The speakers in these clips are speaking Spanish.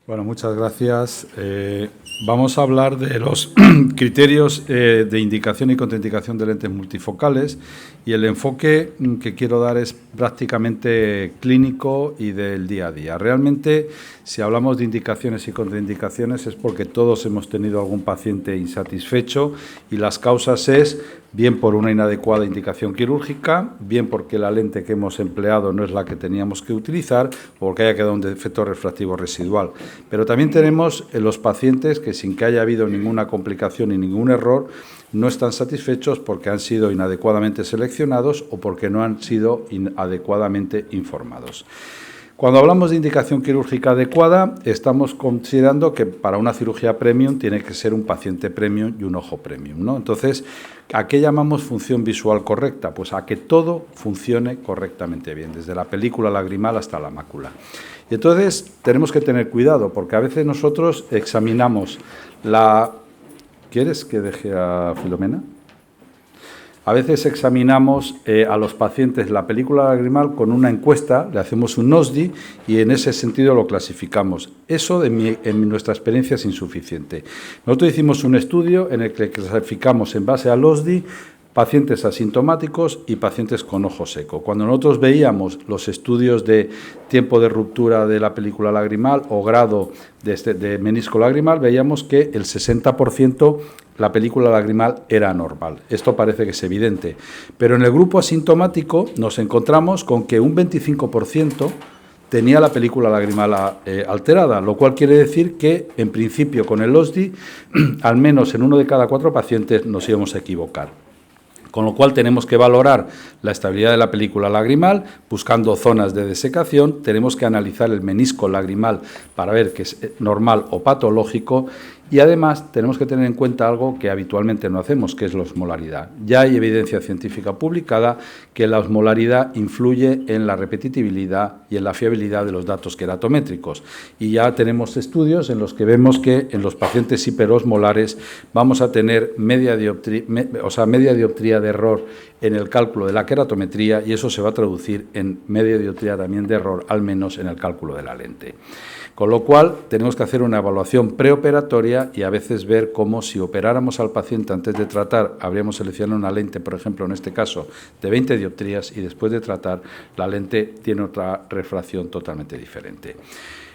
Bueno, muchas gracias. Vamos a hablar de los criterios de indicación y contraindicación de lentes multifocales, y el enfoque que quiero dar es prácticamente clínico y del día a día. Realmente, si hablamos de indicaciones y contraindicaciones es porque todos hemos tenido algún paciente insatisfecho, y las causas es bien por una inadecuada indicación quirúrgica, bien porque la lente que hemos empleado no es la que teníamos que utilizar, o porque haya quedado un defecto refractivo residual. Pero también tenemos los pacientes que, sin que haya habido ninguna complicación ni ningún error, no están satisfechos porque han sido inadecuadamente seleccionados o porque no han sido adecuadamente informados. Cuando hablamos de indicación quirúrgica adecuada, estamos considerando que para una cirugía premium tiene que ser un paciente premium y un ojo premium, ¿no? Entonces, ¿a qué llamamos función visual correcta? Pues a que todo funcione correctamente bien, desde la película lagrimal hasta la mácula. Y entonces tenemos que tener cuidado, porque a veces nosotros examinamos la... ¿Quieres que deje a Filomena? A veces examinamos a los pacientes la película lagrimal con una encuesta, le hacemos un NOSDI y en ese sentido lo clasificamos. Eso en nuestra experiencia es insuficiente. Nosotros hicimos un estudio en el que clasificamos en base al OSDI pacientes asintomáticos y pacientes con ojo seco. Cuando nosotros veíamos los estudios de tiempo de ruptura de la película lagrimal o grado de menisco lagrimal, veíamos que el 60% la película lagrimal era normal. Esto parece que es evidente. Pero en el grupo asintomático nos encontramos con que un 25% tenía la película lagrimal alterada, lo cual quiere decir que, en principio, con el OSDI, al menos en 1 de cada 4 pacientes nos íbamos a equivocar. Con lo cual tenemos que valorar la estabilidad de la película lagrimal, buscando zonas de desecación, tenemos que analizar el menisco lagrimal para ver que es normal o patológico, y además tenemos que tener en cuenta algo que habitualmente no hacemos, que es la osmolaridad. Ya hay evidencia científica publicada que la osmolaridad influye en la repetitividad y en la fiabilidad de los datos queratométricos, y ya tenemos estudios en los que vemos que en los pacientes hiperosmolares vamos a tener media dioptría de error en el cálculo de la queratometría, y eso se va a traducir en media dioptría también de error, al menos en el cálculo de la lente. Con lo cual, tenemos que hacer una evaluación preoperatoria y a veces ver cómo, si operáramos al paciente antes de tratar, habríamos seleccionado una lente, por ejemplo, en este caso, de 20 dioptrías, y después de tratar, la lente tiene otra refracción totalmente diferente.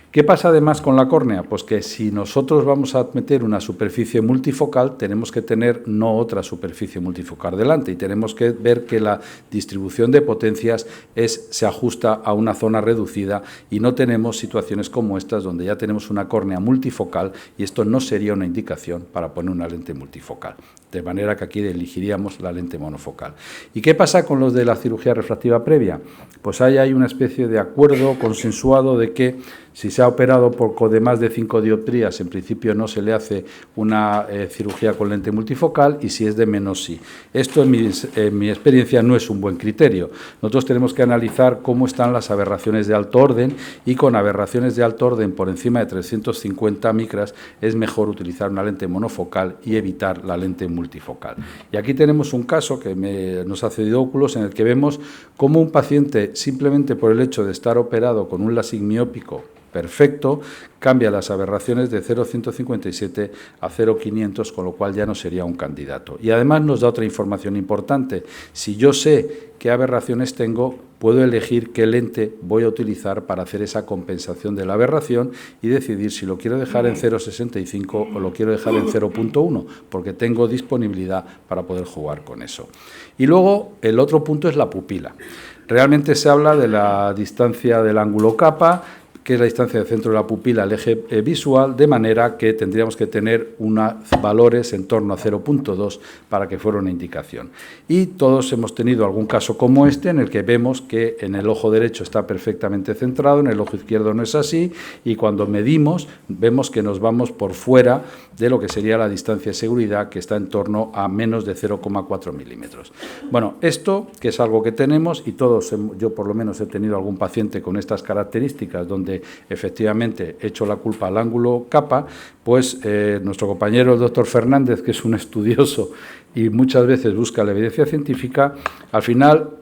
¿Qué pasa además con la córnea? Pues que si nosotros vamos a meter una superficie multifocal, tenemos que tener no otra superficie multifocal delante, y tenemos que ver que la distribución de potencias se ajusta a una zona reducida, y no tenemos situaciones como estas donde ya tenemos una córnea multifocal, y esto no sería una indicación para poner una lente multifocal. De manera que aquí elegiríamos la lente monofocal. ¿Y qué pasa con los de la cirugía refractiva previa? Pues ahí hay una especie de acuerdo consensuado de que si se ha operado de más de 5 dioptrías, en principio no se le hace una cirugía con lente multifocal, y si es de menos, sí. Esto, en mi experiencia, no es un buen criterio. Nosotros tenemos que analizar cómo están las aberraciones de alto orden, y con aberraciones de alto orden por encima de 350 micras es mejor utilizar una lente monofocal y evitar la lente multifocal. Y aquí tenemos un caso que nos ha cedido Óculos, en el que vemos cómo un paciente, simplemente por el hecho de estar operado con un LASIK miópico perfecto, cambia las aberraciones de 0,157 a 0,500, con lo cual ya no sería un candidato. Y además nos da otra información importante. Si yo sé qué aberraciones tengo, puedo elegir qué lente voy a utilizar para hacer esa compensación de la aberración y decidir si lo quiero dejar en 0,65 o lo quiero dejar en 0,1, porque tengo disponibilidad para poder jugar con eso. Y luego el otro punto es la pupila. Realmente se habla de la distancia del ángulo capa, que es la distancia del centro de la pupila al eje visual, de manera que tendríamos que tener unos valores en torno a 0,2 para que fuera una indicación. Y todos hemos tenido algún caso como este, en el que vemos que en el ojo derecho está perfectamente centrado, en el ojo izquierdo no es así, y cuando medimos vemos que nos vamos por fuera de lo que sería la distancia de seguridad, que está en torno a menos de 0,4 milímetros. Bueno, esto, que es algo que tenemos, y todos, yo por lo menos he tenido algún paciente con estas características, donde efectivamente he hecho la culpa al ángulo capa, pues nuestro compañero el doctor Fernández, que es un estudioso y muchas veces busca la evidencia científica, al final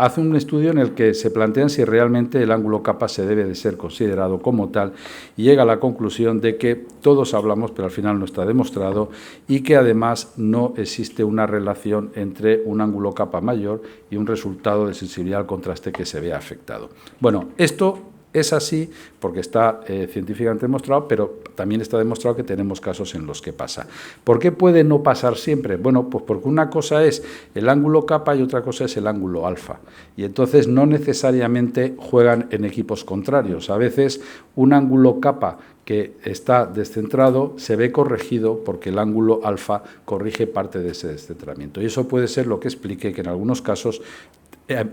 hace un estudio en el que se plantean si realmente el ángulo capa se debe de ser considerado como tal y llega a la conclusión de que todos hablamos, pero al final no está demostrado, y que además no existe una relación entre un ángulo capa mayor y un resultado de sensibilidad al contraste que se vea afectado. Bueno, esto es así porque está científicamente demostrado, pero también está demostrado que tenemos casos en los que pasa. ¿Por qué puede no pasar siempre? Bueno, pues porque una cosa es el ángulo capa y otra cosa es el ángulo alfa. Y entonces no necesariamente juegan en equipos contrarios. A veces un ángulo capa que está descentrado se ve corregido porque el ángulo alfa corrige parte de ese descentramiento. Y eso puede ser lo que explique que en algunos casos,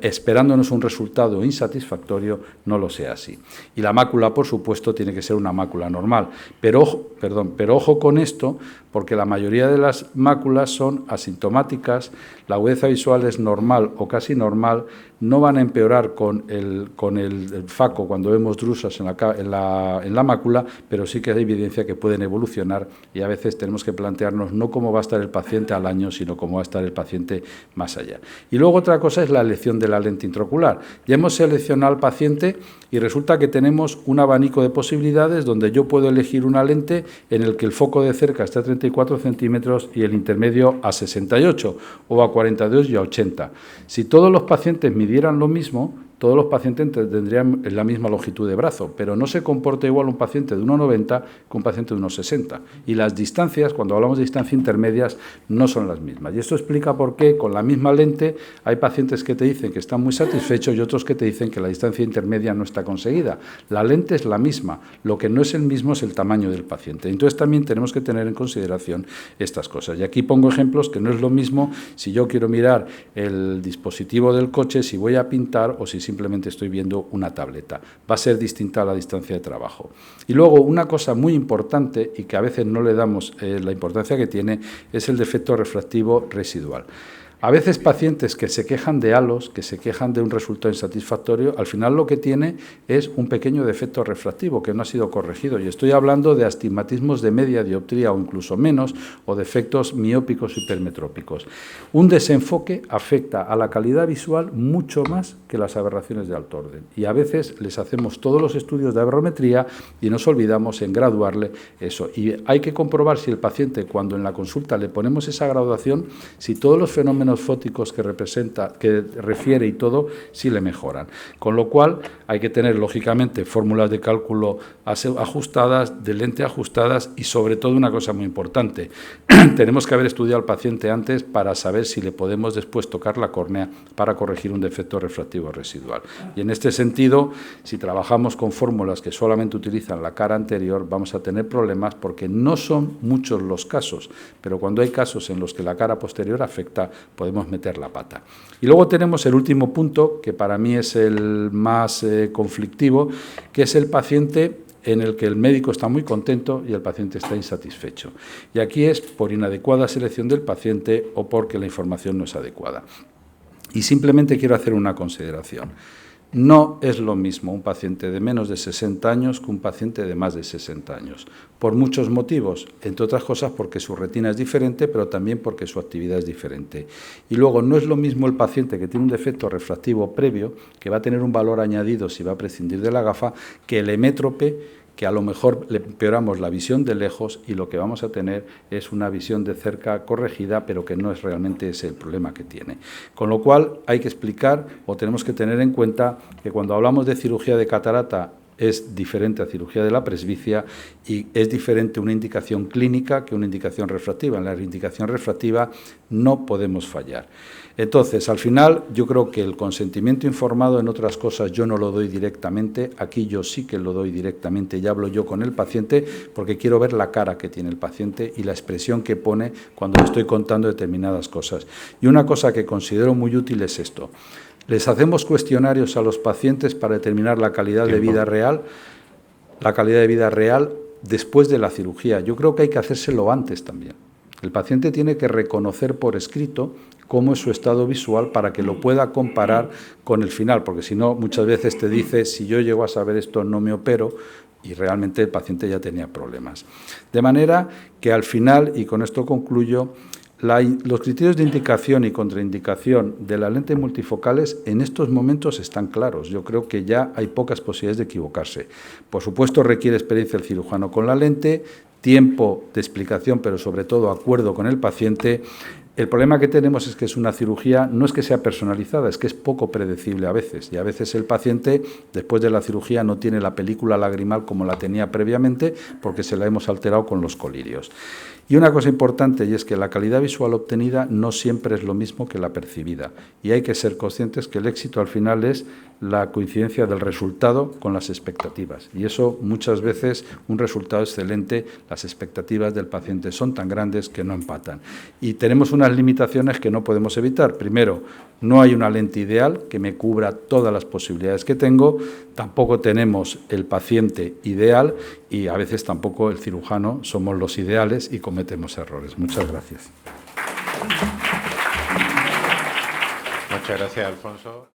esperándonos un resultado insatisfactorio, no lo sea así. Y la mácula, por supuesto, tiene que ser una mácula normal. Pero ojo con esto, porque la mayoría de las máculas son asintomáticas, la agudeza visual es normal o casi normal, no van a empeorar con el faco cuando vemos drusas en la mácula, pero sí que hay evidencia que pueden evolucionar y a veces tenemos que plantearnos no cómo va a estar el paciente al año, sino cómo va a estar el paciente más allá. Y luego otra cosa es la elección de la lente intraocular. Ya hemos seleccionado al paciente y resulta que tenemos un abanico de posibilidades donde yo puedo elegir una lente en el que el foco de cerca está a 34 centímetros y el intermedio a 68 o a 42 y a 80. Si todos los pacientes midieran lo mismo, todos los pacientes tendrían la misma longitud de brazo, pero no se comporta igual un paciente de 1,90 que un paciente de 1,60. Y las distancias, cuando hablamos de distancias intermedias, no son las mismas. Y esto explica por qué con la misma lente hay pacientes que te dicen que están muy satisfechos y otros que te dicen que la distancia intermedia no está conseguida. La lente es la misma, lo que no es el mismo es el tamaño del paciente. Entonces también tenemos que tener en consideración estas cosas. Y aquí pongo ejemplos que no es lo mismo si yo quiero mirar el dispositivo del coche, si voy a pintar o si simplemente estoy viendo una tableta. Va a ser distinta a la distancia de trabajo. Y luego una cosa muy importante y que a veces no le damos la importancia que tiene es el defecto refractivo residual. A veces pacientes que se quejan de halos, que se quejan de un resultado insatisfactorio, al final lo que tiene es un pequeño defecto refractivo que no ha sido corregido. Y estoy hablando de astigmatismos de media dioptría o incluso menos, o defectos miópicos hipermetrópicos. Un desenfoque afecta a la calidad visual mucho más que las aberraciones de alto orden. Y a veces les hacemos todos los estudios de aberrometría y nos olvidamos en graduarle eso. Y hay que comprobar si el paciente, cuando en la consulta le ponemos esa graduación, si todos los fenómenos fóticos que refiere y todo, sí le mejoran. Con lo cual hay que tener, lógicamente, fórmulas de cálculo ajustadas, de lente ajustadas y, sobre todo, una cosa muy importante, tenemos que haber estudiado al paciente antes para saber si le podemos después tocar la córnea para corregir un defecto refractivo residual. Y en este sentido, si trabajamos con fórmulas que solamente utilizan la cara anterior, vamos a tener problemas porque no son muchos los casos, pero cuando hay casos en los que la cara posterior afecta, podemos meter la pata. Y luego tenemos el último punto, que para mí es el más conflictivo, que es el paciente en el que el médico está muy contento y el paciente está insatisfecho. Y aquí es por inadecuada selección del paciente o porque la información no es adecuada. Y simplemente quiero hacer una consideración. No es lo mismo un paciente de menos de 60 años que un paciente de más de 60 años, por muchos motivos, entre otras cosas porque su retina es diferente, pero también porque su actividad es diferente. Y luego no es lo mismo el paciente que tiene un defecto refractivo previo, que va a tener un valor añadido si va a prescindir de la gafa, que el hemétrope, que a lo mejor le empeoramos la visión de lejos y lo que vamos a tener es una visión de cerca corregida, pero que no es realmente ese el problema que tiene. Con lo cual hay que explicar o tenemos que tener en cuenta que cuando hablamos de cirugía de catarata es diferente a cirugía de la presbicia y es diferente una indicación clínica que una indicación refractiva. En la indicación refractiva no podemos fallar. Entonces, al final, yo creo que el consentimiento informado en otras cosas yo no lo doy directamente, aquí yo sí que lo doy directamente, ya hablo yo con el paciente porque quiero ver la cara que tiene el paciente y la expresión que pone cuando le estoy contando determinadas cosas. Y una cosa que considero muy útil es esto. Les hacemos cuestionarios a los pacientes para determinar la calidad de vida real, después de la cirugía. Yo creo que hay que hacérselo antes también. El paciente tiene que reconocer por escrito cómo es su estado visual para que lo pueda comparar con el final, porque si no, muchas veces te dice, si yo llego a saber esto, no me opero, y realmente el paciente ya tenía problemas. De manera que al final, y con esto concluyo, Los criterios de indicación y contraindicación de las lentes multifocales en estos momentos están claros. Yo creo que ya hay pocas posibilidades de equivocarse. Por supuesto, requiere experiencia el cirujano con la lente, tiempo de explicación, pero sobre todo acuerdo con el paciente. El problema que tenemos es que es una cirugía, no es que sea personalizada, es que es poco predecible a veces. Y a veces el paciente, después de la cirugía, no tiene la película lagrimal como la tenía previamente porque se la hemos alterado con los colirios. Y una cosa importante, y es que la calidad visual obtenida no siempre es lo mismo que la percibida. Y hay que ser conscientes que el éxito al final es la coincidencia del resultado con las expectativas. Y eso muchas veces, un resultado excelente, las expectativas del paciente son tan grandes que no empatan. Y tenemos unas limitaciones que no podemos evitar. Primero, no hay una lente ideal que me cubra todas las posibilidades que tengo, tampoco tenemos el paciente ideal y a veces tampoco el cirujano somos los ideales y cometemos errores. Muchas gracias. Muchas gracias, Alfonso.